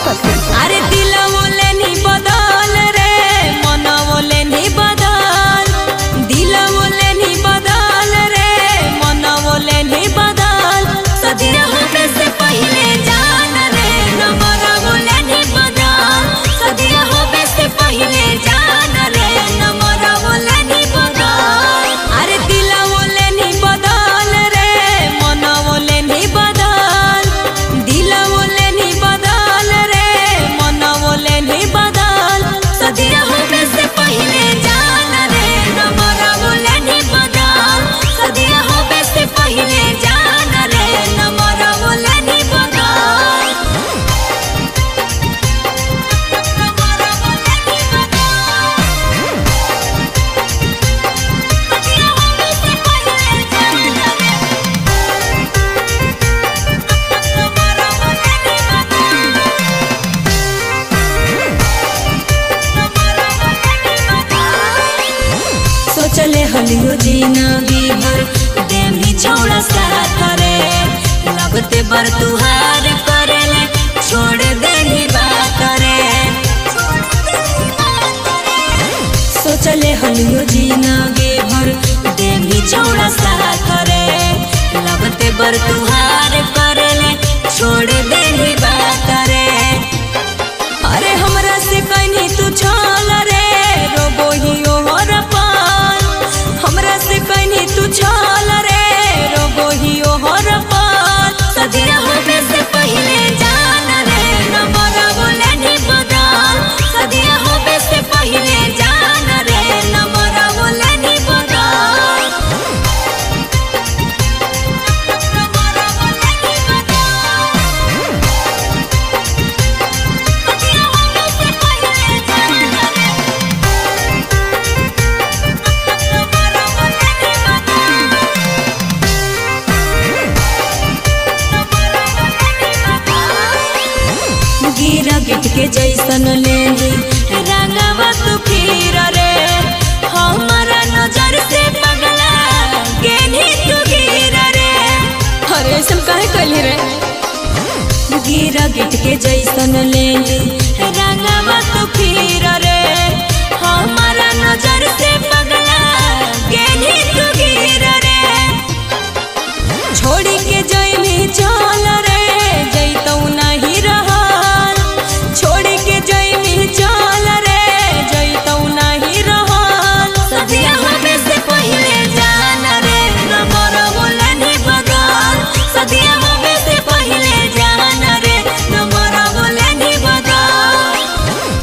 करते। अरे दिल बोले नहीं बदल रे, मन बोले नहीं बदल, दिल बोले नहीं बदल रे, मन बोले नहीं बदल। सदिया होने से पहले जान रे, नंबर बोले नहीं बदल। सदिया होने से पहले जान रे, नंबर बोले नहीं बदल। अरे दिल बोले नहीं बदल रे, मन बोले नहीं बदल, दिल बोले नहीं बदल रे, मन बोले नहीं बदल। सदिया होने से पहले जान रे, नंबर बोले नहीं बदल। सदिया होने से पहले जान रे, नंबर बोले नहीं बदल। नंबर बोले नहीं बदल। सदिया होने से पहले जान रे, नंबर बोले नहीं बदल। सोचले हलियो जिंदगी भर देवी छोड़ा साथ रे, लगते बर तुहार करेले छोड़ देनी बात रे। सोचले हलियो जिंदगी भर देवी छोड़ा साथ रे, लगते बर तुहार करेले छोड़ देनी बात रे। अरे हमरा से कहीं तू छल रे, रोबो ही ओहर पाल। हमरा से कहीं तू छल रे, रोबो ही ओहर पाल। सदिया होने से पहले जान रे, नंबर बोले नहीं बदल। सदिया होने से पहले जान रे, नंबर बोले नहीं बदल। नंबर बोले नहीं बदल। सदिया होने से पहले जान रे, नंबर बोले नहीं बदल। गिरा गिट के जैसन लेली रंगवा तू फिर रे, हमारा नजर से पगला गेनी तू गिर रे। अरे ऐसा काहे कहली रे, गिरा गिट के जैसन लेली रंगवा तू